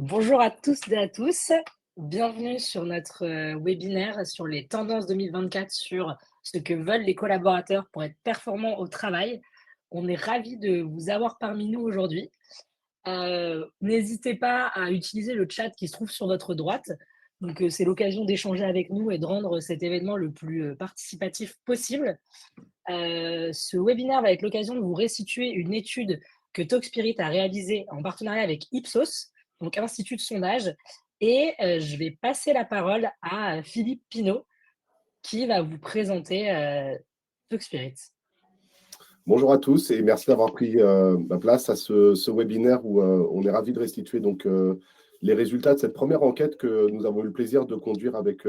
Bonjour à tous et à tous. Bienvenue sur notre webinaire sur les tendances 2024 sur ce que veulent les collaborateurs pour être performants au travail. On est ravis de vous avoir parmi nous aujourd'hui. N'hésitez pas à utiliser le chat qui se trouve sur votre droite. Donc, c'est l'occasion d'échanger avec nous et de rendre cet événement le plus participatif possible. Ce webinaire va être l'occasion de vous restituer une étude que Talkspirit a réalisée en partenariat avec Ipsos, donc institut de sondage. Et je vais passer la parole à Philippe Pinault, qui va vous présenter Talkspirit. Bonjour à tous et merci d'avoir pris ma place à ce webinaire où on est ravi de restituer les résultats de cette première enquête que nous avons eu le plaisir de conduire avec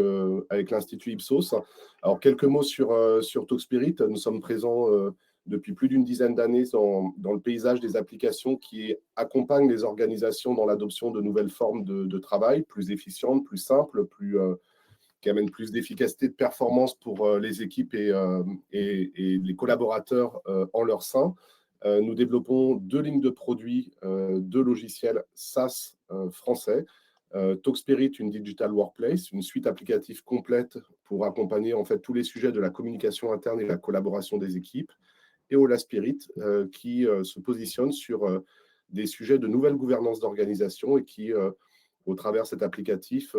l'Institut Ipsos. Alors, quelques mots sur Talkspirit. Nous sommes présents depuis plus d'une dizaine d'années dans le paysage des applications qui accompagnent les organisations dans l'adoption de nouvelles formes de travail plus efficientes, plus simples, qui amène plus d'efficacité, de performance pour les équipes et les collaborateurs en leur sein. Nous développons 2 lignes de produits, 2 logiciels SaaS français. Talkspirit, une digital workplace, une suite applicative complète pour accompagner en fait tous les sujets de la communication interne et la collaboration des équipes. Et Holaspirit, qui se positionne sur des sujets de nouvelle gouvernance d'organisation et qui, au travers de cet applicatif,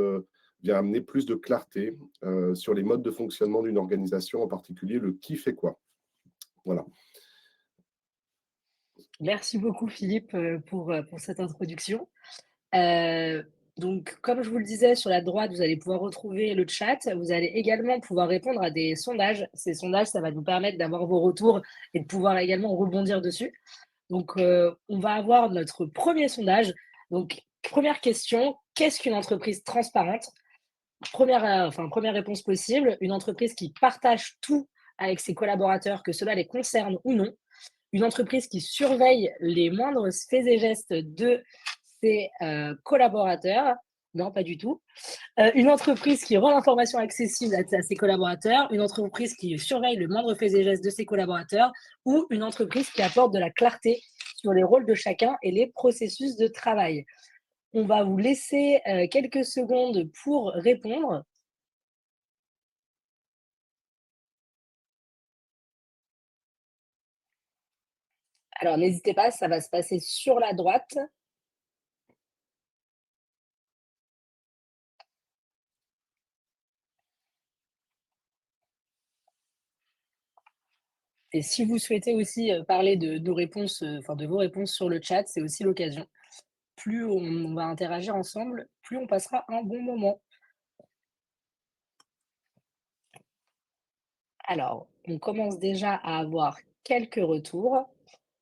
vient amener plus de clarté sur les modes de fonctionnement d'une organisation, en particulier le qui fait quoi. Voilà. Merci beaucoup Philippe pour cette introduction. Euh, donc, comme je vous le disais, sur la droite, vous allez pouvoir retrouver le chat. Vous allez également pouvoir répondre à des sondages. Ces sondages, ça va nous permettre d'avoir vos retours et de pouvoir également rebondir dessus. Donc, on va avoir notre premier sondage. Donc, première question, qu'est-ce qu'une entreprise transparente? Première réponse possible, une entreprise qui partage tout avec ses collaborateurs, que cela les concerne ou non. Une entreprise qui surveille les moindres faits et gestes de ses collaborateurs. Non, pas du tout. Une entreprise qui rend l'information accessible à ses collaborateurs, une entreprise qui surveille le moindre fait et geste de ses collaborateurs, ou une entreprise qui apporte de la clarté sur les rôles de chacun et les processus de travail. On va vous laisser quelques secondes pour répondre. Alors, n'hésitez pas, ça va se passer sur la droite. Et si vous souhaitez aussi parler de nos réponses, de vos réponses sur le chat, c'est aussi l'occasion. Plus on va interagir ensemble, plus on passera un bon moment. Alors, on commence déjà à avoir quelques retours.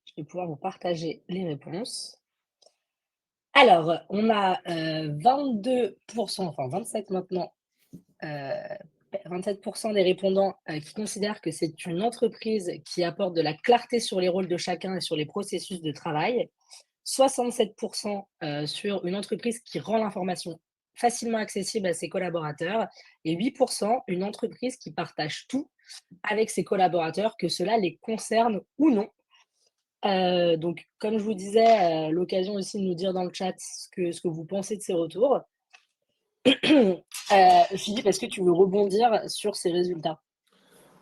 Je vais pouvoir vous partager les réponses. Alors, on a 22%, enfin 27 maintenant, 27% des répondants qui considèrent que c'est une entreprise qui apporte de la clarté sur les rôles de chacun et sur les processus de travail. 67% sur une entreprise qui rend l'information facilement accessible à ses collaborateurs et 8% une entreprise qui partage tout avec ses collaborateurs, que cela les concerne ou non. Donc, comme je vous disais, l'occasion aussi de nous dire dans le chat ce que vous pensez de ces retours. Philippe, est-ce que tu veux rebondir sur ces résultats?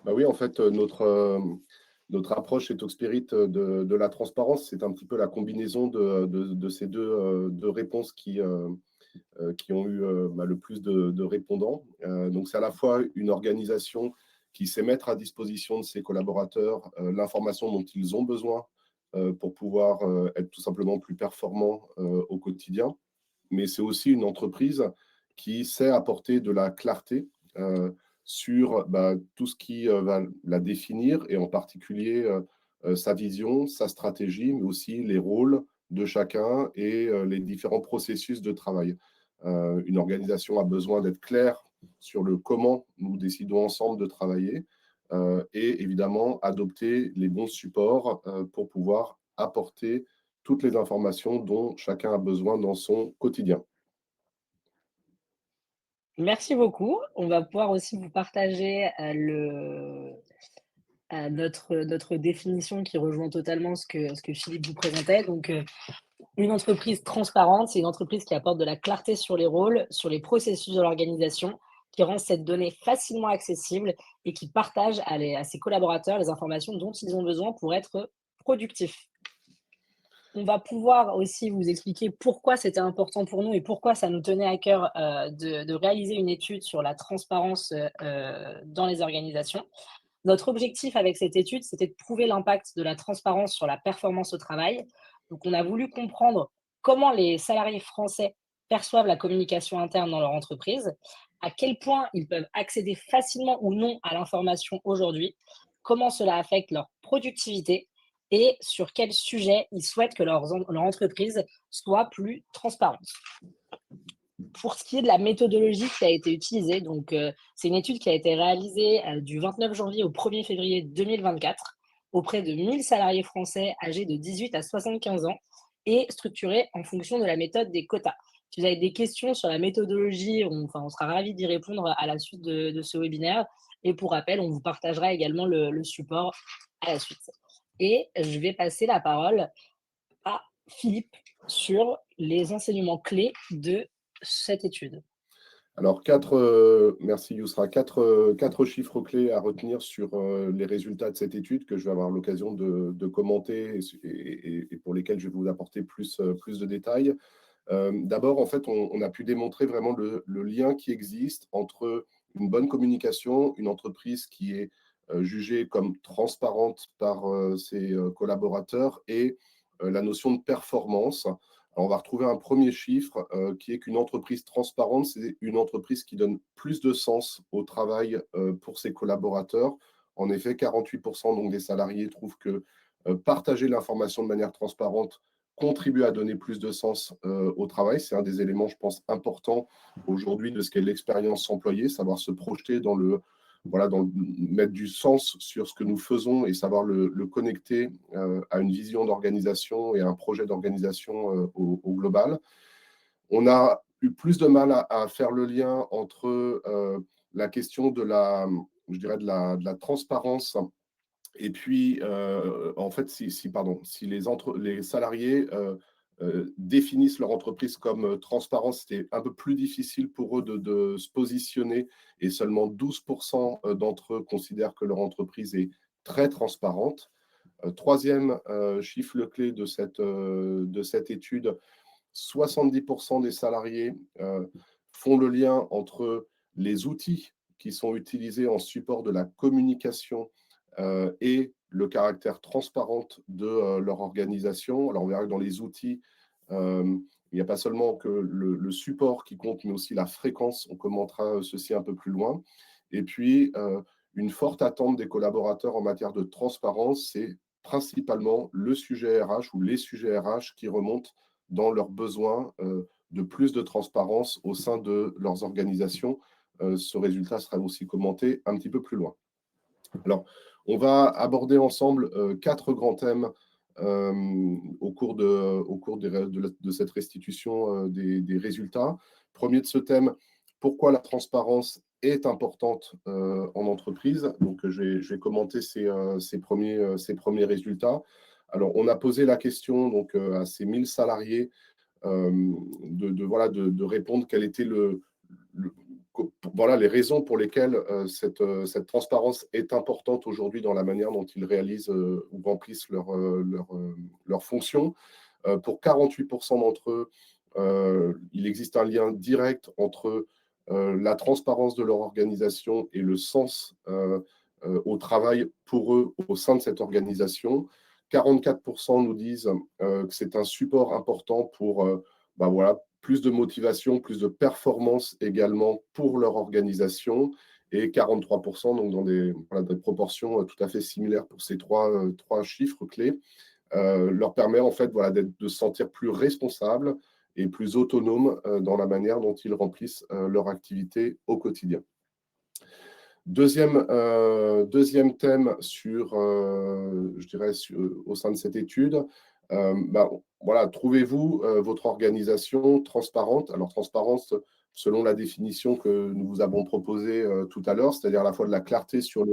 Bah oui, en fait, notre approche chez Talkspirit de la transparence, c'est un petit peu la combinaison de ces deux réponses qui ont eu le plus de répondants. Donc, c'est à la fois une organisation qui sait mettre à disposition de ses collaborateurs l'information dont ils ont besoin pour pouvoir être tout simplement plus performants au quotidien. Mais c'est aussi une entreprise qui sait apporter de la clarté sur tout ce qui va la définir et en particulier sa vision, sa stratégie, mais aussi les rôles de chacun et les différents processus de travail. Une organisation a besoin d'être claire sur le comment nous décidons ensemble de travailler et évidemment adopter les bons supports pour pouvoir apporter toutes les informations dont chacun a besoin dans son quotidien. Merci beaucoup. On va pouvoir aussi vous partager notre définition qui rejoint totalement ce que Philippe vous présentait. Donc, Une entreprise transparente, c'est une entreprise qui apporte de la clarté sur les rôles, sur les processus de l'organisation, qui rend cette donnée facilement accessible et qui partage à ses collaborateurs les informations dont ils ont besoin pour être productifs. On va pouvoir aussi vous expliquer pourquoi c'était important pour nous et pourquoi ça nous tenait à cœur, de réaliser une étude sur la transparence, dans les organisations. Notre objectif avec cette étude, c'était de prouver l'impact de la transparence sur la performance au travail. Donc, on a voulu comprendre comment les salariés français perçoivent la communication interne dans leur entreprise, à quel point ils peuvent accéder facilement ou non à l'information aujourd'hui, comment cela affecte leur productivité et sur quel sujet ils souhaitent que leur entreprise soit plus transparente. Pour ce qui est de la méthodologie qui a été utilisée, donc c'est une étude qui a été réalisée, du 29 janvier au 1er février 2024 auprès de 1 000 salariés français âgés de 18 à 75 ans et structurée en fonction de la méthode des quotas. Si vous avez des questions sur la méthodologie, on sera ravis d'y répondre à la suite de ce webinaire et pour rappel, on vous partagera également le support à la suite et je vais passer la parole à Philippe sur les enseignements clés de cette étude. Alors, merci Yousra, quatre chiffres clés à retenir sur les résultats de cette étude que je vais avoir l'occasion de commenter et pour lesquels je vais vous apporter plus de détails. D'abord, en fait, on a pu démontrer vraiment le lien qui existe entre une bonne communication, une entreprise qui est jugée comme transparente par ses collaborateurs et la notion de performance. Alors, on va retrouver un premier chiffre qui est qu'une entreprise transparente, c'est une entreprise qui donne plus de sens au travail pour ses collaborateurs. En effet, 48% donc, des salariés trouvent que partager l'information de manière transparente contribue à donner plus de sens au travail. C'est un des éléments, je pense, importants aujourd'hui de ce qu'est l'expérience employée, savoir se projeter mettre du sens sur ce que nous faisons et savoir le connecter à une vision d'organisation et à un projet d'organisation au global. On a eu plus de mal à faire le lien entre la question je dirais de la transparence et puis, en fait, si les salariés définissent leur entreprise comme transparente, c'était un peu plus difficile pour eux de se positionner et seulement 12% d'entre eux considèrent que leur entreprise est très transparente. Troisième chiffre clé de cette étude, 70% des salariés font le lien entre les outils qui sont utilisés en support de la communication et le caractère transparent de leur organisation. Alors, on verra que dans les outils, il n'y a pas seulement que le support qui compte, mais aussi la fréquence. On commentera ceci un peu plus loin. Et puis, une forte attente des collaborateurs en matière de transparence, c'est principalement le sujet RH ou les sujets RH qui remontent dans leurs besoins de plus de transparence au sein de leurs organisations. Ce résultat sera aussi commenté un petit peu plus loin. Alors, on va aborder ensemble 4 grands thèmes au cours de cette restitution des résultats. Premier de ce thème, pourquoi la transparence est importante en entreprise. Donc, je vais commenter ces premiers résultats. Alors, on a posé la question donc, à ces 1000 salariés de répondre quel était les raisons pour lesquelles cette transparence est importante aujourd'hui dans la manière dont ils réalisent ou remplissent leurs fonctions. Pour 48% d'entre eux, il existe un lien direct entre la transparence de leur organisation et le sens au travail pour eux au sein de cette organisation. 44% nous disent que c'est un support important pour plus de motivation, plus de performance également pour leur organisation, et 43%, donc dans des proportions tout à fait similaires pour ces trois chiffres clés, leur permet en fait de se sentir plus responsables et plus autonomes dans la manière dont ils remplissent leur activité au quotidien. Deuxième thème au sein de cette étude, trouvez-vous votre organisation transparente? Alors, transparence, selon la définition que nous vous avons proposée tout à l'heure, c'est-à-dire à la fois de la clarté sur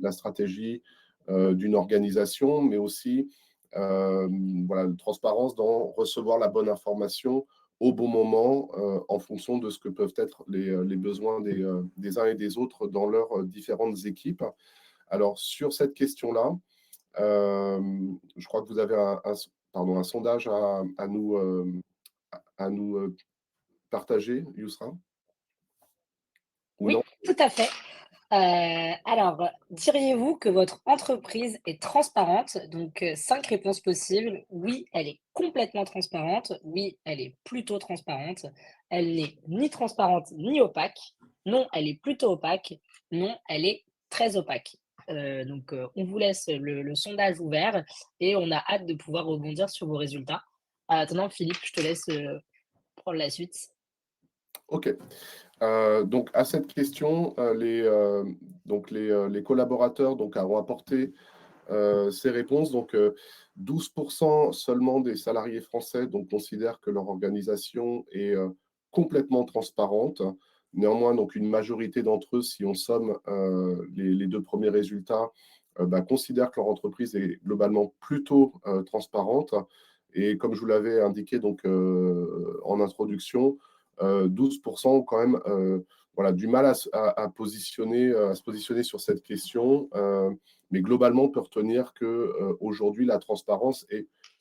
la stratégie d'une organisation, mais aussi voilà, une transparence dans recevoir la bonne information au bon moment en fonction de ce que peuvent être les besoins des uns et des autres dans leurs différentes équipes. Alors, sur cette question-là, je crois que vous avez un sondage à nous partager, Yousra, ou Oui, non? tout à fait. Alors, diriez-vous que votre entreprise est transparente? Donc, 5 réponses possibles. Oui, elle est complètement transparente. Oui, elle est plutôt transparente. Elle n'est ni transparente ni opaque. Non, elle est plutôt opaque. Non, elle est très opaque. On vous laisse le sondage ouvert et on a hâte de pouvoir rebondir sur vos résultats. En attendant, Philippe, je te laisse, prendre la suite. OK. Donc à cette question, les collaborateurs ont apporté ces réponses. Donc 12 seulement des salariés français considèrent que leur organisation est complètement transparente. Néanmoins, donc une majorité d'entre eux, si on somme les 2 premiers résultats, considèrent que leur entreprise est globalement plutôt transparente. Et comme je vous l'avais indiqué en introduction, 12 ont quand même voilà, du mal à se positionner sur cette question. Mais globalement, on peut retenir qu'aujourd'hui, la transparence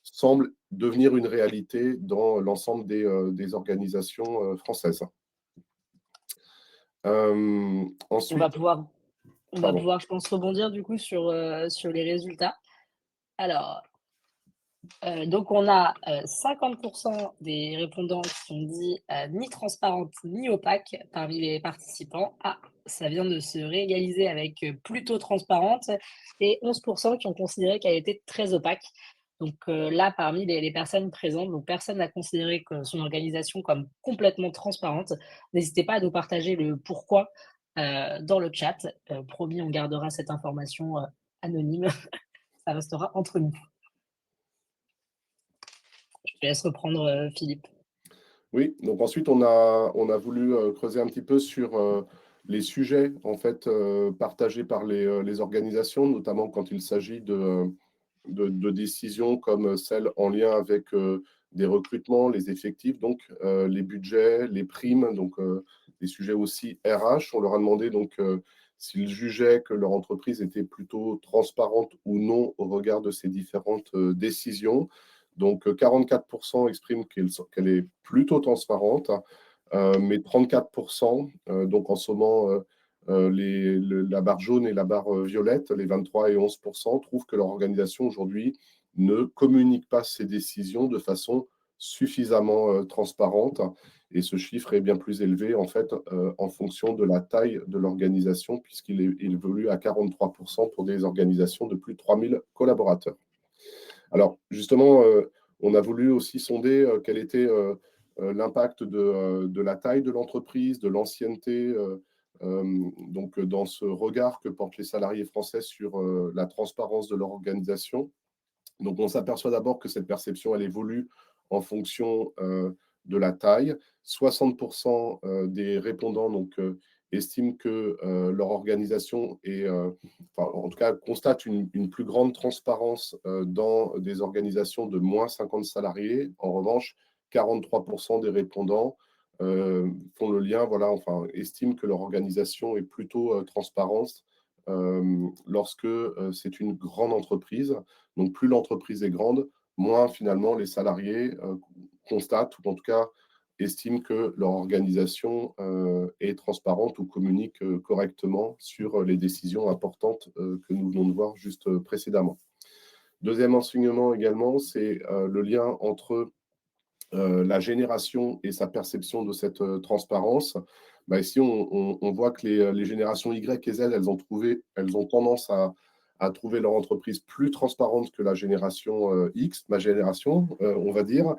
semble devenir une réalité dans l'ensemble des organisations françaises. On va Ensuite, pouvoir on va pardon. pouvoir, je pense, rebondir du coup sur les résultats. Alors, donc on a, 50 des répondants qui ont dit, ni transparente ni opaque parmi les participants. Ah, ça vient de se réégaliser avec, plutôt transparente et 11 qui ont considéré qu'elle était très opaque. Donc, là, parmi les personnes présentes, donc personne n'a considéré que son organisation comme complètement transparente. N'hésitez pas à nous partager le pourquoi, dans le chat. Promis, on gardera cette information, anonyme. Ça restera entre nous. Je te laisse reprendre, Philippe. Oui, donc ensuite, on a voulu creuser un petit peu sur les sujets en fait, partagés par les organisations, notamment quand il s'agit de décisions comme celles en lien avec des recrutements, les effectifs, les budgets, les primes, des sujets aussi RH. On leur a demandé s'ils jugeaient que leur entreprise était plutôt transparente ou non au regard de ces différentes décisions. Donc 44 expriment qu'elle est plutôt transparente, mais 34 donc en sommant la barre jaune et la barre violette, les 23 et 11 trouvent que leur organisation aujourd'hui ne communique pas ses décisions de façon suffisamment transparente. Et ce chiffre est bien plus élevé en fait en fonction de la taille de l'organisation, il évolue à 43 pour des organisations de plus de 3000 collaborateurs. Alors justement, on a voulu aussi sonder quel était l'impact de la taille de l'entreprise, de l'ancienneté, dans ce regard que portent les salariés français sur la transparence de leur organisation. Donc on s'aperçoit d'abord que cette perception, elle évolue en fonction de la taille. 60 des répondants estiment que leur organisation en tout cas, constate une plus grande transparence dans des organisations de moins 50 salariés. En revanche, 43 des répondants font le lien, voilà, enfin, estiment que leur organisation est plutôt transparente lorsque c'est une grande entreprise. Donc, plus l'entreprise est grande, moins finalement les salariés constatent, ou en tout cas estiment que leur organisation est transparente ou communique correctement sur les décisions importantes que nous venons de voir juste précédemment. Deuxième enseignement également, c'est le lien entre la génération et sa perception de cette transparence. Ici, on voit que les générations Y et Z, elles ont tendance à trouver leur entreprise plus transparente que la génération X, ma génération, on va dire.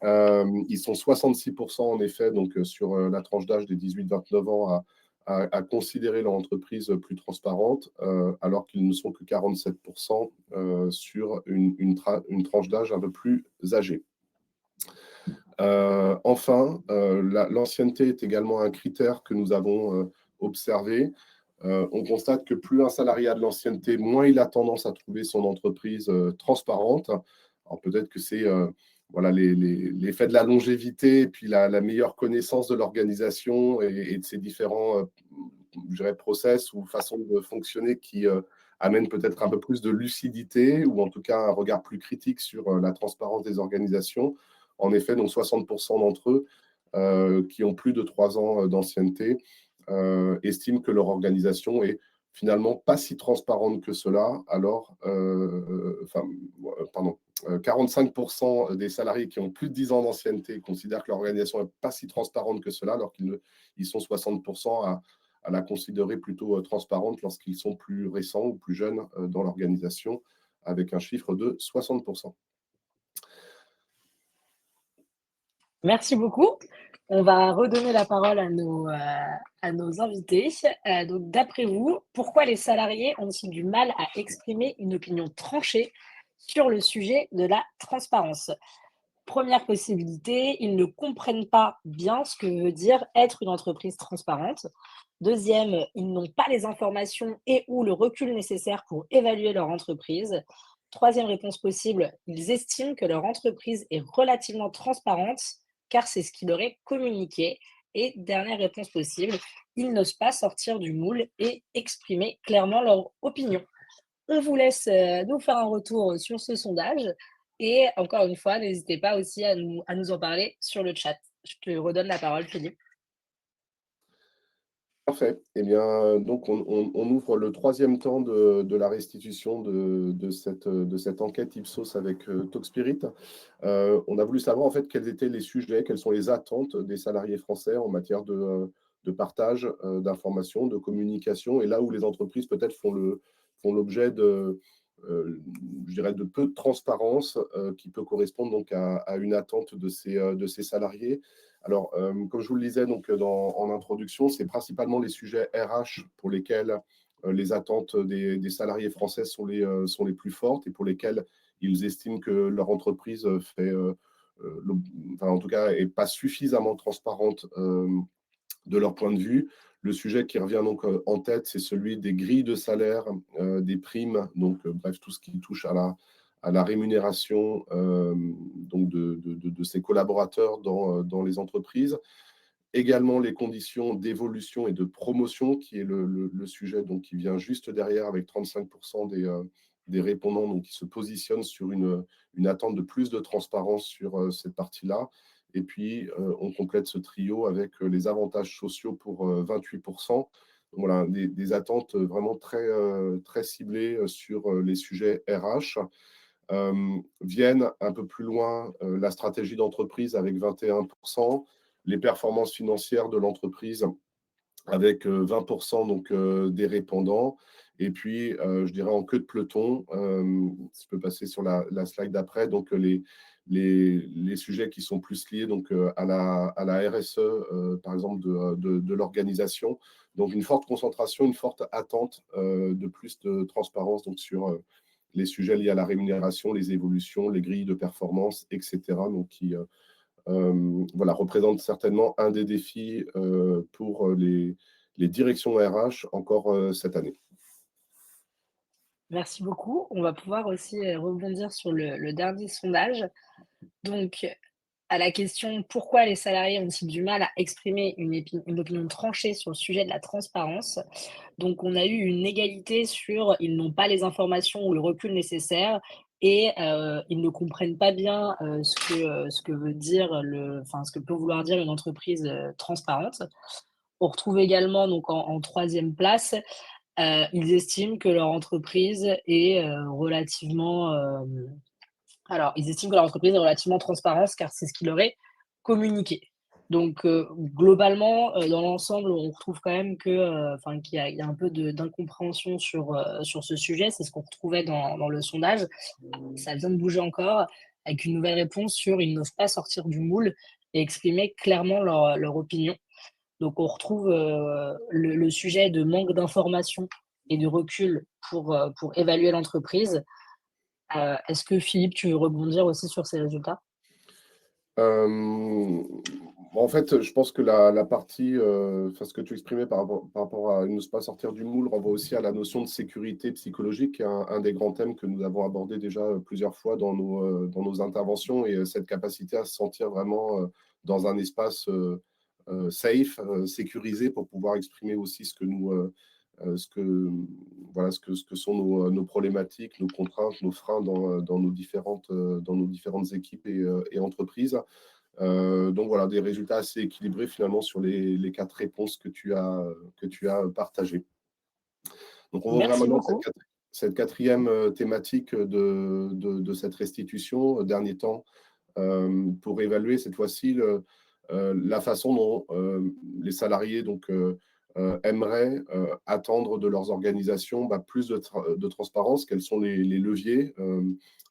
Ils sont 66 en effet, sur la tranche d'âge des 18-29 ans, à considérer leur entreprise plus transparente, alors qu'ils ne sont que 47 sur une tranche d'âge un peu plus âgée. Enfin, l'ancienneté est également un critère que nous avons observé. On constate que plus un salarié a de l'ancienneté, moins il a tendance à trouver son entreprise transparente. Alors peut-être que c'est voilà, l'effet de la longévité et puis la meilleure connaissance de l'organisation et de ses différents je dirais, process ou façons de fonctionner qui amènent peut-être un peu plus de lucidité ou en tout cas un regard plus critique sur la transparence des organisations. En effet, donc 60% d'entre eux qui ont plus de 3 ans d'ancienneté estiment que leur organisation est finalement pas si transparente que cela. Alors, pardon, 45% des salariés qui ont plus de 10 ans d'ancienneté considèrent que leur organisation n'est pas si transparente que cela, alors qu'ils sont 60% à la considérer plutôt transparente lorsqu'ils sont plus récents ou plus jeunes dans l'organisation, avec un chiffre de 60%. Merci beaucoup. On va redonner la parole à nos invités. Donc, d'après vous, pourquoi les salariés ont-ils du mal à exprimer une opinion tranchée sur le sujet de la transparence? Première possibilité, ils ne comprennent pas bien ce que veut dire être une entreprise transparente. Deuxième, ils n'ont pas les informations et ou le recul nécessaire pour évaluer leur entreprise. Troisième réponse possible, ils estiment que leur entreprise est relativement transparente car c'est ce qui leur est communiqué. Et dernière réponse possible, ils n'osent pas sortir du moule et exprimer clairement leur opinion. On vous laisse nous faire un retour sur ce sondage et encore une fois, n'hésitez pas aussi à nous en parler sur le chat. Je te redonne la parole, Philippe. Parfait. Eh bien, donc on ouvre le troisième temps de la restitution de cette enquête Ipsos avec Talkspirit. On a voulu savoir en fait quels étaient les sujets, quelles sont les attentes des salariés français en matière de partage d'informations, de communication, et là où les entreprises peut-être font l'objet je dirais, de peu de transparence qui peut correspondre donc à une attente de ces salariés. Alors, comme je vous le disais donc, en introduction, c'est principalement les sujets RH pour lesquels les attentes des salariés français sont les plus fortes et pour lesquels ils estiment que leur entreprise fait, enfin, en tout cas, n'est pas suffisamment transparente de leur point de vue. Le sujet qui revient donc en tête, c'est celui des grilles de salaire, des primes, donc bref, tout ce qui touche à la rémunération donc de ses collaborateurs dans les entreprises. Également les conditions d'évolution et de promotion, qui est le sujet donc, qui vient juste derrière avec 35% des répondants donc, qui se positionnent sur une attente de plus de transparence sur cette partie-là. Et puis, on complète ce trio avec les avantages sociaux pour 28%. Donc, voilà, des attentes vraiment très ciblées sur les sujets RH. Viennent un peu plus loin la stratégie d'entreprise avec 21%, les performances financières de l'entreprise avec 20% donc, des répondants. Et puis, je dirais en queue de peloton, si je peux passer sur la slide d'après, donc les sujets qui sont plus liés donc, à la RSE, par exemple, de l'organisation. Donc, une forte concentration, une forte attente de plus de transparence donc, sur les sujets liés à la rémunération, les évolutions, les grilles de performance, etc. Donc, qui voilà, représente certainement un des défis pour les directions RH encore cette année. Merci beaucoup. On va pouvoir aussi rebondir sur le dernier sondage. Donc, à la question pourquoi les salariés ont-ils du mal à exprimer une opinion tranchée sur le sujet de la transparence? Donc, on a eu une égalité sur ils n'ont pas les informations ou le recul nécessaire et ils ne comprennent pas bien ce que veut dire enfin, ce que peut vouloir dire une entreprise transparente. On retrouve également donc en troisième place, ils estiment que leur entreprise est relativement alors, ils estiment que leur entreprise est relativement transparente car c'est ce qui leur est communiqué. Donc, globalement, dans l'ensemble, on retrouve quand même que, enfin, qu'il y a un peu d'incompréhension sur ce sujet. C'est ce qu'on retrouvait dans le sondage. Ça vient de bouger encore avec une nouvelle réponse sur ils n'osent pas sortir du moule et exprimer clairement leur opinion. Donc, on retrouve le sujet de manque d'information et de recul pour évaluer l'entreprise. Est-ce que Philippe, tu veux rebondir aussi sur ces résultats? Euh, En fait, je pense que la partie, enfin, ce que tu exprimais par rapport à ne pas sortir du moule renvoie aussi à la notion de sécurité psychologique, qui est un des grands thèmes que nous avons abordé déjà plusieurs fois dans nos interventions, et cette capacité à se sentir vraiment dans un espace safe, sécurisé, pour pouvoir exprimer aussi ce que nous, ce que, voilà, ce que sont nos problématiques, nos contraintes, nos freins dans nos différentes équipes et entreprises. Donc voilà, des résultats assez équilibrés finalement sur les 4 réponses que tu as partagées. Donc on va ouvrir Merci maintenant beaucoup. cette quatrième thématique de cette restitution, dernier temps, pour évaluer cette fois-ci la façon dont les salariés aimeraient attendre de leurs organisations plus de transparence. Quels sont les leviers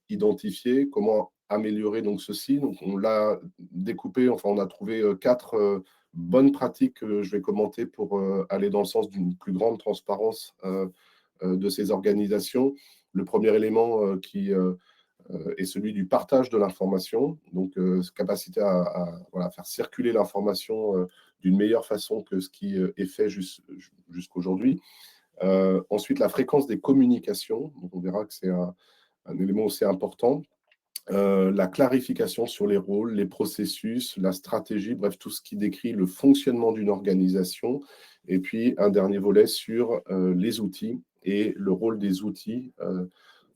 identifiés, comment améliorer donc ceci. Donc on l'a découpé, enfin on a trouvé 4 bonnes pratiques que je vais commenter pour aller dans le sens d'une plus grande transparence de ces organisations. Le premier élément qui est celui du partage de l'information, donc capacité à voilà, faire circuler l'information d'une meilleure façon que ce qui est fait jusqu'aujourd'hui. Ensuite, la fréquence des communications, donc on verra que c'est un élément aussi important. La clarification sur les rôles, les processus, la stratégie, bref, tout ce qui décrit le fonctionnement d'une organisation. Et puis, un dernier volet sur les outils et le rôle des outils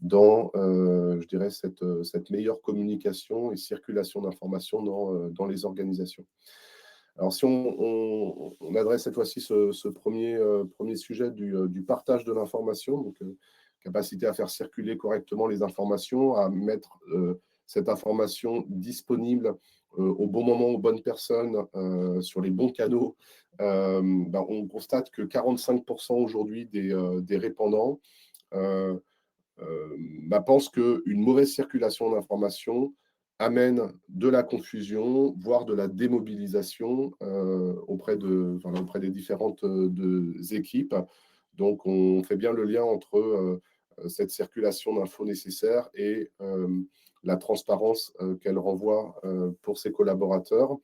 dans, je dirais, cette meilleure communication et circulation d'informations dans les organisations. Alors, si on adresse cette fois-ci ce premier sujet du partage de l'information, donc capacité à faire circuler correctement les informations, à mettre cette information disponible au bon moment, aux bonnes personnes, sur les bons canaux, on constate que 45% aujourd'hui des répondants pense qu'une mauvaise circulation d'informations amène de la confusion, voire de la démobilisation auprès des différentes équipes. Donc, on fait bien le lien entre cette circulation d'infos nécessaire et la transparence qu'elle renvoie pour ses collaborateurs.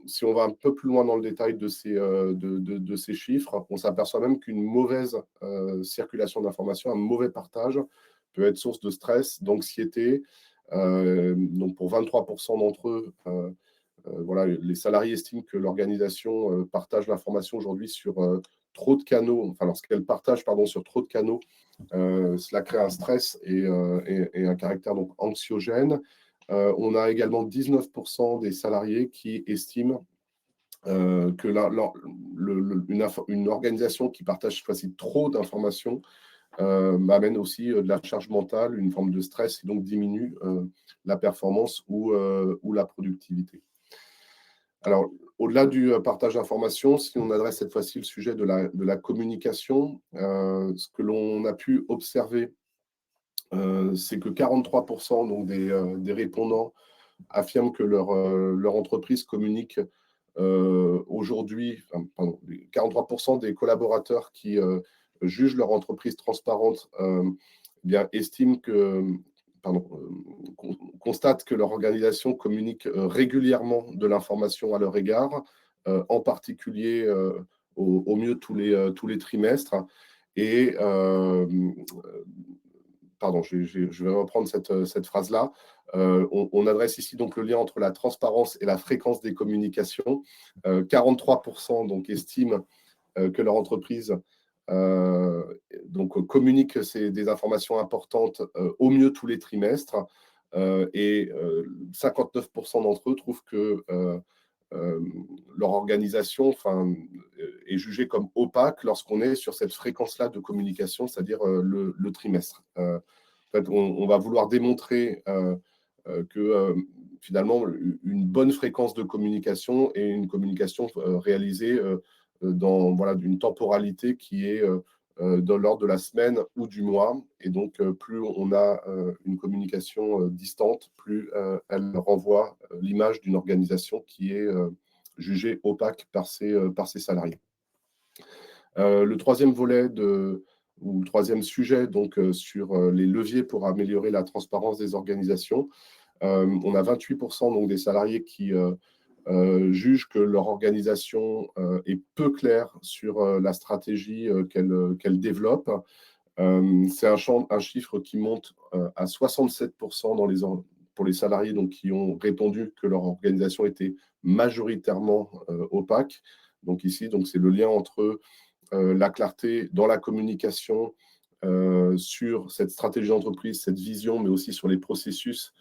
Si on va un peu plus loin dans le détail de ces chiffres, on s'aperçoit même qu'une mauvaise circulation d'informations, un mauvais partage peut être source de stress, d'anxiété. Donc pour 23% d'entre eux, voilà, les salariés estiment que l'organisation partage l'information aujourd'hui sur trop de canaux, enfin lorsqu'elle partage sur trop de canaux, cela crée un stress et un caractère donc anxiogène. On a également 19% des salariés qui estiment que une organisation qui partage cette fois-ci trop d'informations amène aussi de la charge mentale, une forme de stress, et donc diminue la performance ou la productivité. Alors, au-delà du partage d'informations, si on adresse cette fois-ci le sujet de la communication, ce que l'on a pu observer, c'est que 43% donc des répondants affirment que leur entreprise communique aujourd'hui, 43% des collaborateurs qui jugent leur entreprise transparente estiment que, constatent que leur organisation communique régulièrement de l'information à leur égard, en particulier au mieux tous les trimestres. Et je vais reprendre cette phrase-là. On adresse ici donc le lien entre la transparence et la fréquence des communications. 43% donc estiment que leur entreprise communique des informations importantes au mieux tous les trimestres, et 59% d'entre eux trouvent que leur organisation est jugée comme opaque lorsqu'on est sur cette fréquence-là de communication, c'est-à-dire le trimestre. En fait, on va vouloir démontrer que finalement, une bonne fréquence de communication et une communication réalisée dans d'une temporalité qui est de l'ordre de la semaine ou du mois. Et donc, plus on a une communication distante, plus elle renvoie l'image d'une organisation qui est jugée opaque par ses salariés. Le troisième volet ou le troisième sujet sur les leviers pour améliorer la transparence des organisations. On a 28% donc des salariés qui jugent que leur organisation est peu claire sur la stratégie qu'elle développe. C'est un chiffre qui monte à 67% pour les salariés donc, qui ont répondu que leur organisation était majoritairement opaque. Donc ici, c'est le lien entre la clarté dans la communication sur cette stratégie d'entreprise, cette vision, mais aussi sur les processus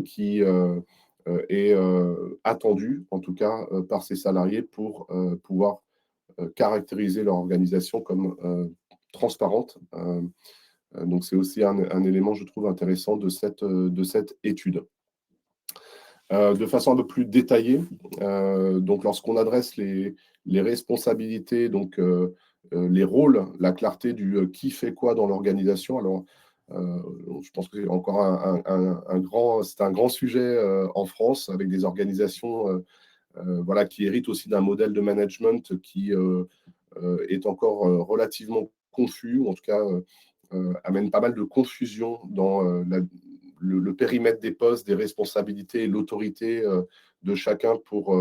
qui est attendu, en tout cas, par ces salariés pour pouvoir caractériser leur organisation comme transparente. Donc, c'est aussi un élément, je trouve, intéressant de cette étude. De façon un peu plus détaillée, donc lorsqu'on adresse les responsabilités, donc les rôles, la clarté du qui fait quoi dans l'organisation, alors je pense que c'est encore c'est un grand sujet en France avec des organisations voilà, qui héritent aussi d'un modèle de management qui est encore relativement confus, ou en tout cas amène pas mal de confusion dans le périmètre des postes, des responsabilités et l'autorité de chacun pour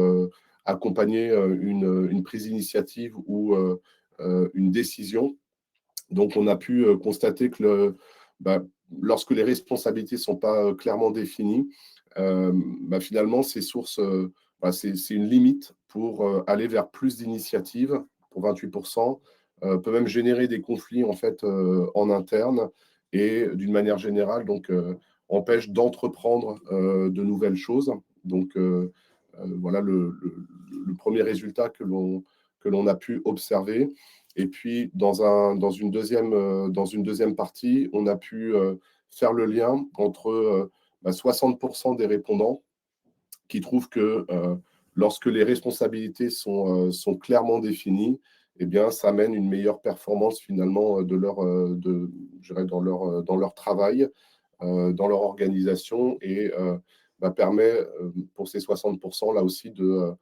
accompagner une prise d'initiative ou une décision. Donc, on a pu constater que lorsque les responsabilités ne sont pas clairement définies, finalement, ces sources, c'est une limite pour aller vers plus d'initiatives, pour 28%, peut même générer des conflits en fait en interne et d'une manière générale, donc empêche d'entreprendre de nouvelles choses. Donc, voilà le premier résultat que l'on a pu observer. Et puis, dans une deuxième partie, on a pu faire le lien entre 60% des répondants qui trouvent que lorsque les responsabilités sont clairement définies, eh bien, ça amène une meilleure performance finalement dans leur travail, dans leur organisation et permet pour ces 60% là aussi de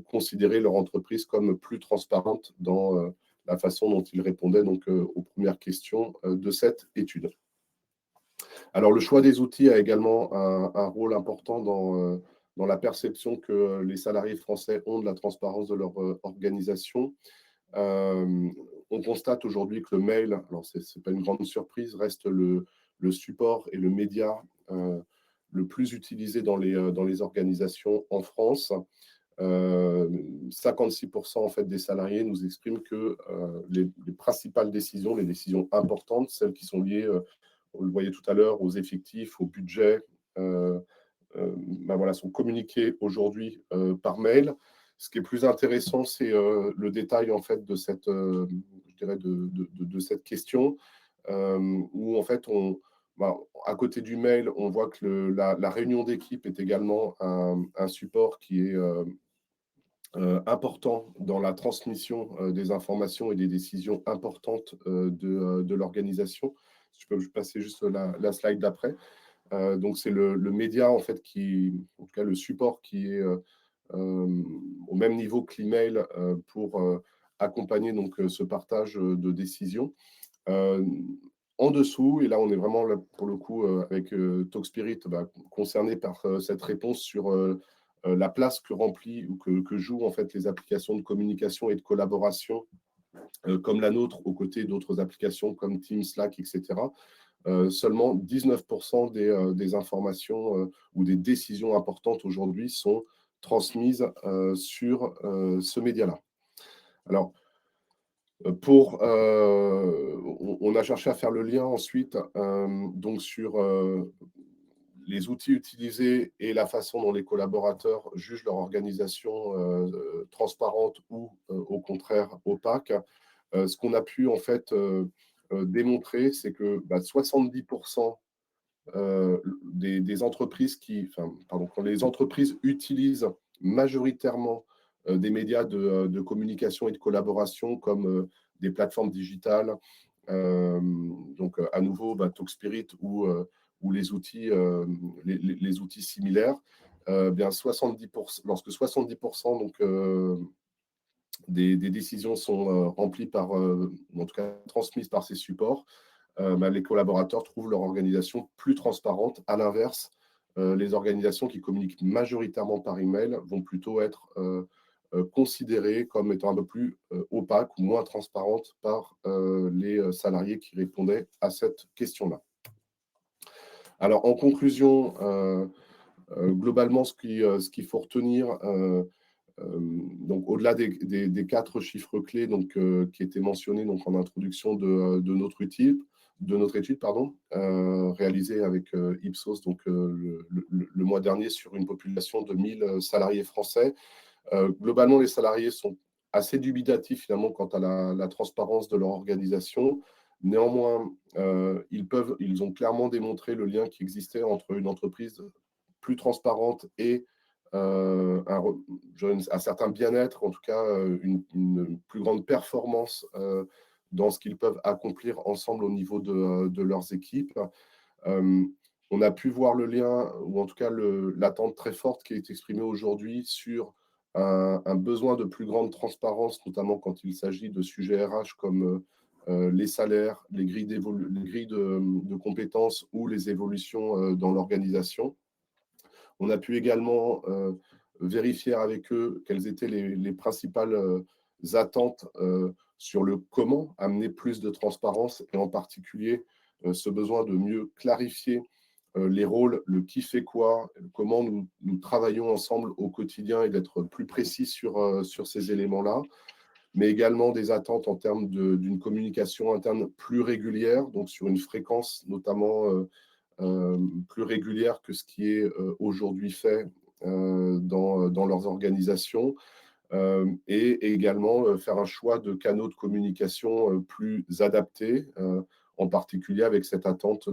considérer leur entreprise comme plus transparente dans la façon dont ils répondaient donc, aux premières questions de cette étude. Alors, le choix des outils a également un rôle important dans la perception que les salariés français ont de la transparence de leur organisation. On constate aujourd'hui que le mail, alors ce n'est pas une grande surprise, reste le support et le média le plus utilisé dans les organisations en France. 56% en fait, des salariés nous expriment que les principales décisions, les décisions importantes, celles qui sont liées, on le voyait tout à l'heure, aux effectifs, au budget, voilà, sont communiquées aujourd'hui par mail. Ce qui est plus intéressant, c'est le détail en fait de cette, je dirais de cette question, où en fait à côté du mail, on voit que la réunion d'équipe est également un support qui est important dans la transmission des informations et des décisions importantes de l'organisation. Si je peux passer juste la slide d'après. Donc, c'est le média, en fait, en tout cas, le support qui est au même niveau que l'email pour accompagner donc, ce partage de décisions. En dessous, et là, on est vraiment, là, pour le coup, avec Talkspirit, concerné par cette réponse sur la place que remplit ou que jouent, en fait, les applications de communication et de collaboration comme la nôtre, aux côtés d'autres applications comme Teams, Slack, etc. Seulement 19% des informations ou des décisions importantes aujourd'hui sont transmises sur ce média-là. Alors, on a cherché à faire le lien ensuite donc sur les outils utilisés et la façon dont les collaborateurs jugent leur organisation transparente ou au contraire opaque. Ce qu'on a pu en fait démontrer, c'est que 70% des entreprises quand les entreprises utilisent majoritairement des médias de communication et de collaboration comme des plateformes digitales, donc à nouveau Talkspirit ou les outils similaires, bien 70%, lorsque 70% donc, des décisions sont remplies en tout cas transmises par ces supports, les collaborateurs trouvent leur organisation plus transparente. À l'inverse, les organisations qui communiquent majoritairement par email vont plutôt être considérées comme étant un peu plus opaques ou moins transparentes par les salariés qui répondaient à cette question-là. Alors, en conclusion, globalement, ce qu'il faut retenir, donc au-delà des 4 chiffres clés donc, qui étaient mentionnés donc, en introduction de notre étude, pardon, réalisée avec Ipsos donc, le mois dernier sur une population de 1000 salariés français. Globalement, les salariés sont assez dubitatifs finalement quant à la transparence de leur organisation. Néanmoins, ils ont clairement démontré le lien qui existait entre une entreprise plus transparente et un certain bien-être, en tout cas une plus grande performance dans ce qu'ils peuvent accomplir ensemble au niveau de leurs équipes. On a pu voir le lien, ou en tout cas l'attente très forte qui est exprimée aujourd'hui sur un besoin de plus grande transparence, notamment quand il s'agit de sujets RH comme les salaires, les grilles de compétences ou les évolutions dans l'organisation. On a pu également vérifier avec eux quelles étaient les principales attentes sur le comment amener plus de transparence et en particulier ce besoin de mieux clarifier les rôles, le qui fait quoi, comment nous travaillons ensemble au quotidien et d'être plus précis sur ces éléments-là, mais également des attentes en termes d'une communication interne plus régulière, donc sur une fréquence notamment plus régulière que ce qui est aujourd'hui fait dans leurs organisations, et également faire un choix de canaux de communication plus adaptés, en particulier avec cette attente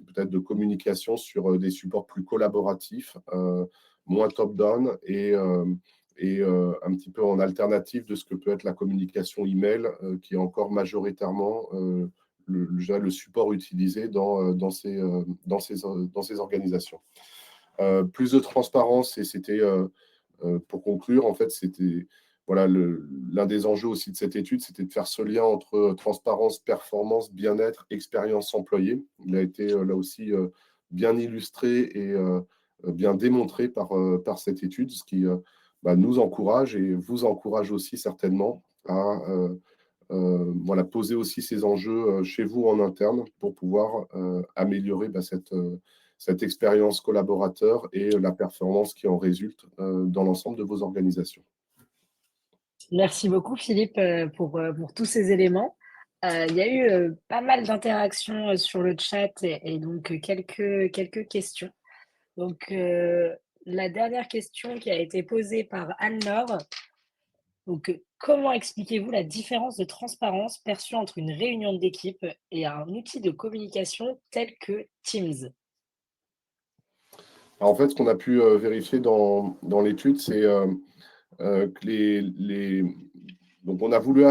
peut-être de communication sur des supports plus collaboratifs, moins top-down et un petit peu en alternative de ce que peut être la communication email, qui est encore majoritairement le support utilisé dans ces organisations. Plus de transparence, et c'était, pour conclure, en fait, c'était voilà, l'un des enjeux aussi de cette étude, c'était de faire ce lien entre transparence, performance, bien-être, expérience employée. Il a été là aussi bien illustré et bien démontré par cette étude, ce qui nous encourage et vous encourage aussi certainement à voilà, poser aussi ces enjeux chez vous en interne pour pouvoir améliorer cette expérience collaborateur et la performance qui en résulte dans l'ensemble de vos organisations. Merci beaucoup Philippe, pour tous ces éléments. Il y a eu, pas mal d'interactions, sur le chat et donc quelques questions. Donc, la dernière question qui a été posée par Anne-Laure. Donc, comment expliquez-vous la différence de transparence perçue entre une réunion d'équipe et un outil de communication tel que Teams? Alors, en fait, ce qu'on a pu vérifier dans l'étude, c'est que donc on a voulu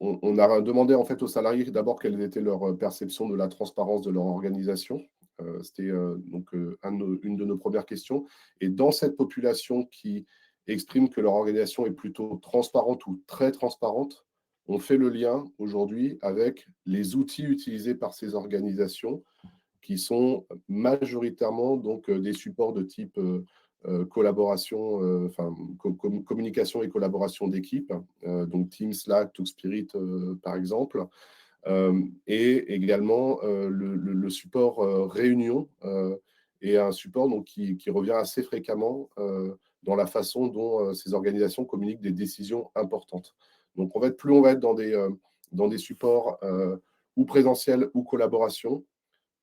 on a demandé en fait aux salariés d'abord quelles étaient leurs perceptions de la transparence de leur organisation. C'était donc une de nos premières questions. Et dans cette population qui exprime que leur organisation est plutôt transparente ou très transparente, on fait le lien aujourd'hui avec les outils utilisés par ces organisations qui sont majoritairement donc des supports de type collaboration, communication et collaboration d'équipe, donc Teams, Slack, Talkspirit par exemple, et également le support réunion est un support donc, qui revient assez fréquemment dans la façon dont ces organisations communiquent des décisions importantes. Donc en fait, plus on va être dans des supports ou présentiels ou collaboration,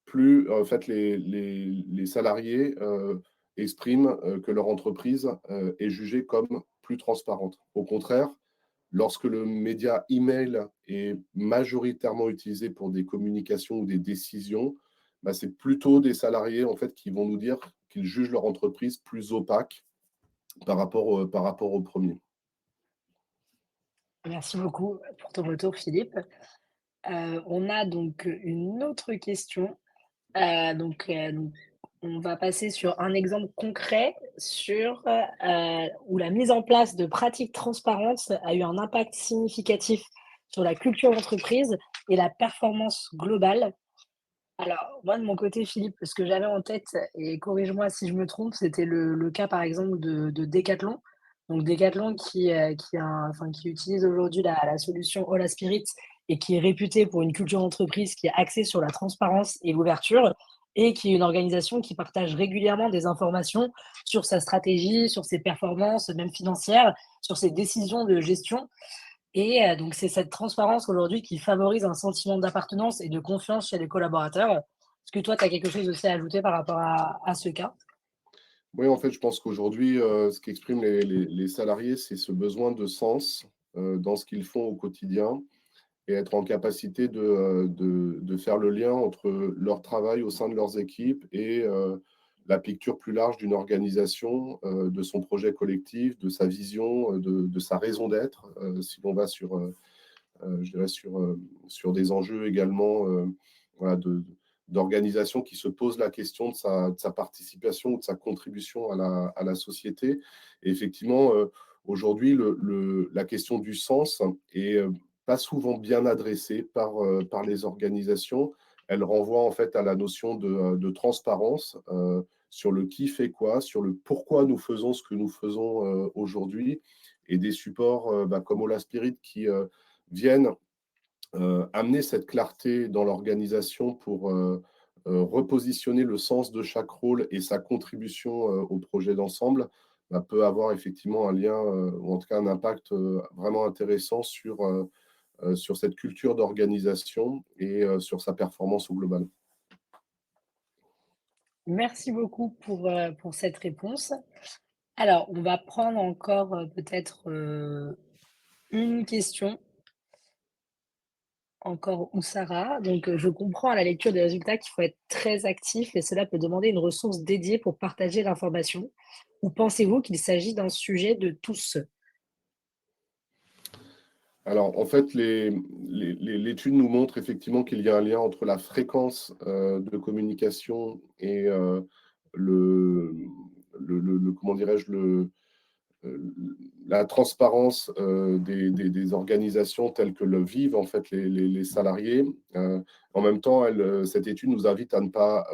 plus en fait, les salariés expriment que leur entreprise est jugée comme plus transparente. Au contraire, lorsque le média email est majoritairement utilisé pour des communications ou des décisions, c'est plutôt des salariés en fait, qui vont nous dire qu'ils jugent leur entreprise plus opaque par rapport au premier. Merci beaucoup pour ton retour Philippe. On a donc une autre question. Donc, on va passer sur un exemple concret où la mise en place de pratiques transparentes a eu un impact significatif sur la culture d'entreprise et la performance globale. Alors, moi, de mon côté, Philippe, ce que j'avais en tête, et corrige-moi si je me trompe, c'était le cas, par exemple, de Decathlon. Donc Decathlon qui utilise aujourd'hui la solution Hola Spirit et qui est réputée pour une culture d'entreprise qui est axée sur la transparence et l'ouverture et qui est une organisation qui partage régulièrement des informations sur sa stratégie, sur ses performances, même financières, sur ses décisions de gestion. Et donc c'est cette transparence aujourd'hui qui favorise un sentiment d'appartenance et de confiance chez les collaborateurs. Est-ce que toi, tu as quelque chose aussi à ajouter par rapport à ce cas? Oui, en fait, je pense qu'aujourd'hui, ce qu'expriment les salariés, c'est ce besoin de sens dans ce qu'ils font au quotidien et être en capacité de faire le lien entre leur travail au sein de leurs équipes et la picture plus large d'une organisation, de son projet collectif, de sa vision, de sa raison d'être. Si l'on va sur, je dirais sur des enjeux également voilà, d'organisation qui se pose la question de sa participation ou de sa contribution à la société. Et effectivement, aujourd'hui, la question du sens est pas souvent bien adressée par les organisations. Elle renvoie en fait à la notion de transparence sur le qui fait quoi, sur le pourquoi nous faisons ce que nous faisons aujourd'hui, et des supports comme Ola Spirit qui viennent amener cette clarté dans l'organisation pour repositionner le sens de chaque rôle et sa contribution au projet d'ensemble, peut avoir effectivement un lien ou en tout cas un impact vraiment intéressant sur cette culture d'organisation et sur sa performance au global. Merci beaucoup pour cette réponse. Alors, on va prendre encore, peut-être, une question, encore Oussara. Donc, je comprends à la lecture des résultats qu'il faut être très actif et cela peut demander une ressource dédiée pour partager l'information. Ou pensez-vous qu'il s'agit d'un sujet de tous? Alors, en fait, l'étude nous montre effectivement qu'il y a un lien entre la fréquence de communication et le, comment dirais-je, euh, la transparence des organisations telles que le vivent en fait les salariés. En même temps, cette étude nous invite à ne pas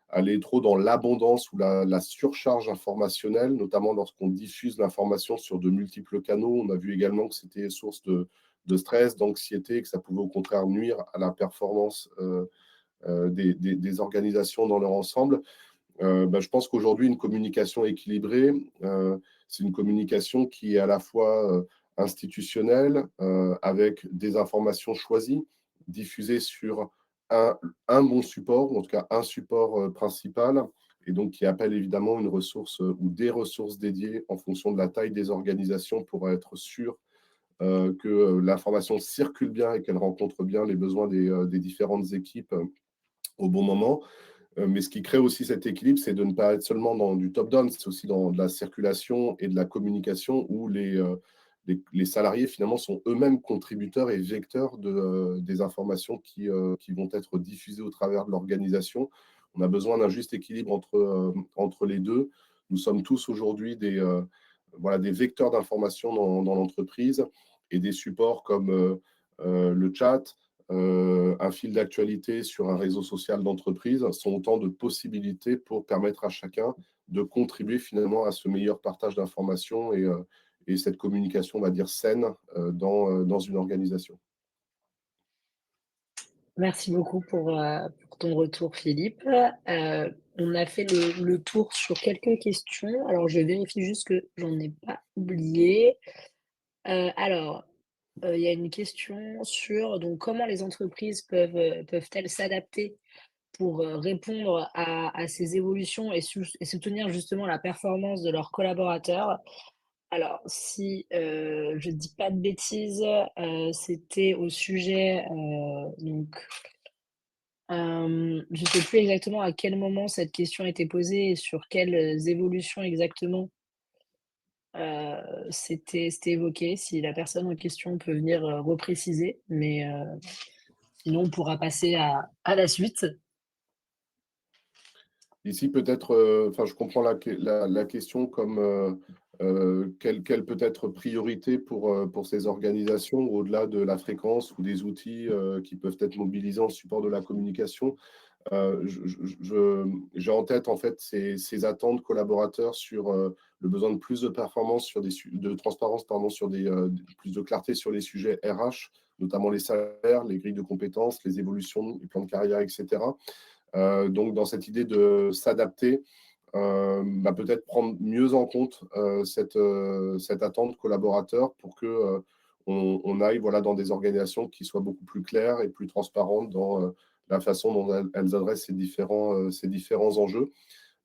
aller trop dans l'abondance ou la surcharge informationnelle, notamment lorsqu'on diffuse l'information sur de multiples canaux. On a vu également que c'était source de stress, d'anxiété, que ça pouvait au contraire nuire à la performance des organisations dans leur ensemble. Je pense qu'aujourd'hui, une communication équilibrée, c'est une communication qui est à la fois institutionnelle, avec des informations choisies, diffusées sur un, un bon support, ou en tout cas un support principal, et donc qui appelle évidemment une ressource ou des ressources dédiées en fonction de la taille des organisations pour être sûr que l'information circule bien et qu'elle rencontre bien les besoins des différentes équipes au bon moment. Mais ce qui crée aussi cet équilibre, c'est de ne pas être seulement dans du top-down, c'est aussi dans de la circulation et de la communication où les salariés finalement sont eux-mêmes contributeurs et vecteurs des informations qui vont être diffusées au travers de l'organisation. On a besoin d'un juste équilibre entre les deux. Nous sommes tous aujourd'hui voilà, des vecteurs d'information dans l'entreprise, et des supports comme le chat, un fil d'actualité sur un réseau social d'entreprise sont autant de possibilités pour permettre à chacun de contribuer finalement à ce meilleur partage d'informations et cette communication, on va dire, saine dans une organisation. Merci beaucoup pour ton retour, Philippe. On a fait le tour sur quelques questions. Alors, je vérifie juste que j'en ai pas oublié. Alors, il y a une question sur donc comment les entreprises peuvent-elles s'adapter pour, répondre à ces évolutions et soutenir justement la performance de leurs collaborateurs? Alors si, je dis pas de bêtises, c'était au sujet, je sais plus exactement à quel moment cette question a été posée et sur quelles, évolutions exactement, c'était évoqué. Si la personne en question peut venir, repréciser, mais, sinon on pourra passer à la suite. Ici, peut-être, enfin, je comprends la question comme quelle peut être priorité pour ces organisations au-delà de la fréquence ou des outils qui peuvent être mobilisés en support de la communication. J'ai en tête en fait ces attentes collaborateurs sur le besoin de plus de performance, sur de transparence, pardon, sur plus de clarté sur les sujets RH, notamment les salaires, les grilles de compétences, les évolutions, les plans de carrière, etc. Donc, dans cette idée de s'adapter, peut-être prendre mieux en compte cette attente collaborateur pour que on aille voilà, dans des organisations qui soient beaucoup plus claires et plus transparentes dans la façon dont elles adressent ces différents enjeux.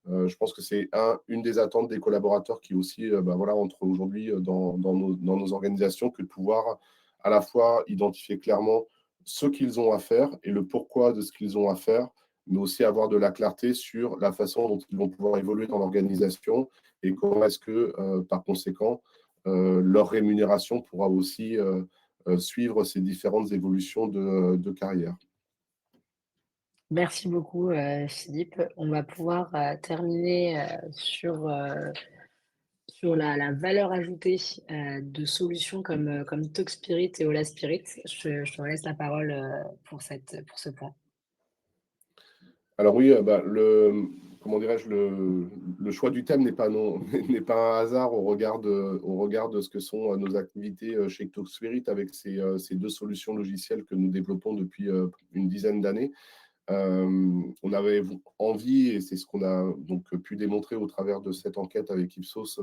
Je pense que c'est une des attentes des collaborateurs qui aussi voilà, entre aujourd'hui dans nos organisations, que de pouvoir à la fois identifier clairement ce qu'ils ont à faire et le pourquoi de ce qu'ils ont à faire, mais aussi avoir de la clarté sur la façon dont ils vont pouvoir évoluer dans l'organisation et comment est-ce que, par conséquent, leur rémunération pourra aussi suivre ces différentes évolutions de carrière. Merci beaucoup, Philippe. On va pouvoir, terminer, sur la valeur ajoutée, de solutions comme Talkspirit et Hola Spirit. Je te laisse la parole, pour ce point. Alors oui, comment dirais-je, le choix du thème n'est pas, non, n'est pas un hasard au regard de ce que sont nos activités chez Talkspirit avec ces deux solutions logicielles que nous développons depuis une dizaine d'années. On avait envie, et c'est ce qu'on a donc pu démontrer au travers de cette enquête avec Ipsos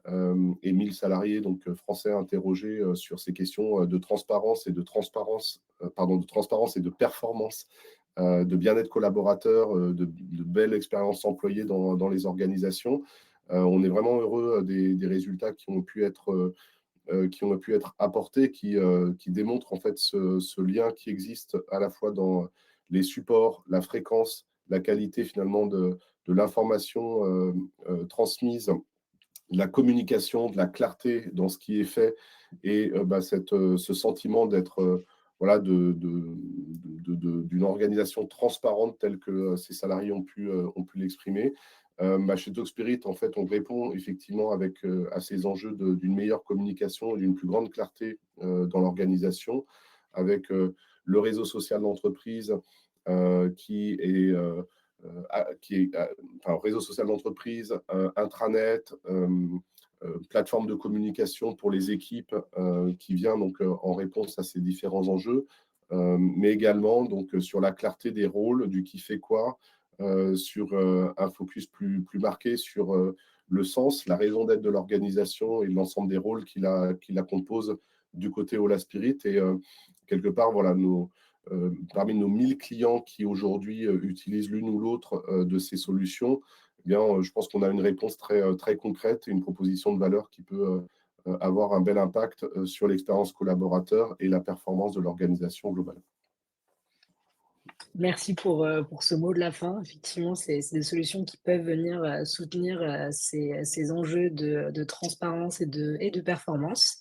et 1000 salariés donc, français interrogés sur ces questions de transparence et de performance, de bien-être collaborateur, de belles expériences employées dans les organisations. On est vraiment heureux des résultats qui ont pu être apportés, qui démontrent en fait ce lien qui existe à la fois dans les supports, la fréquence, la qualité finalement de l'information transmise, la communication, de la clarté dans ce qui est fait et ce sentiment d'être voilà, d'une organisation transparente telle que ces salariés ont pu l'exprimer. Chez Talkspirit, en fait, on répond effectivement à ces enjeux d'une meilleure communication et d'une plus grande clarté dans l'organisation, avec le réseau social d'entreprise qui est enfin, réseau social d'entreprise, intranet, plateforme de communication pour les équipes qui vient donc en réponse à ces différents enjeux, mais également donc sur la clarté des rôles, du qui fait quoi, sur un focus plus marqué sur le sens, la raison d'être de l'organisation et l'ensemble des rôles qui la composent du côté Hola Spirit. Et quelque part, voilà, parmi nos 1000 clients qui aujourd'hui utilisent l'une ou l'autre de ces solutions, eh bien, je pense qu'on a une réponse très concrète et une proposition de valeur qui peut avoir un bel impact sur l'expérience collaborateur et la performance de l'organisation globale. Merci pour ce mot de la fin. Effectivement, c'est des solutions qui peuvent venir, soutenir, ces enjeux de transparence et de performance.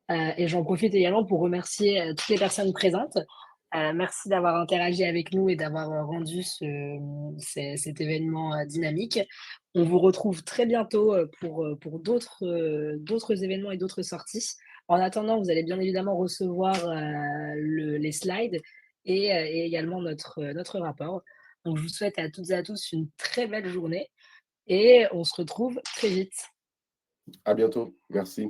Et j'en profite également pour remercier, toutes les personnes présentes. Merci d'avoir interagi avec nous et d'avoir, rendu cet événement, dynamique. On vous retrouve très bientôt, pour d'autres événements et d'autres sorties. En attendant, vous allez bien évidemment recevoir, les slides et également notre rapport. Donc je vous souhaite à toutes et à tous une très belle journée et on se retrouve très vite. À bientôt. Merci.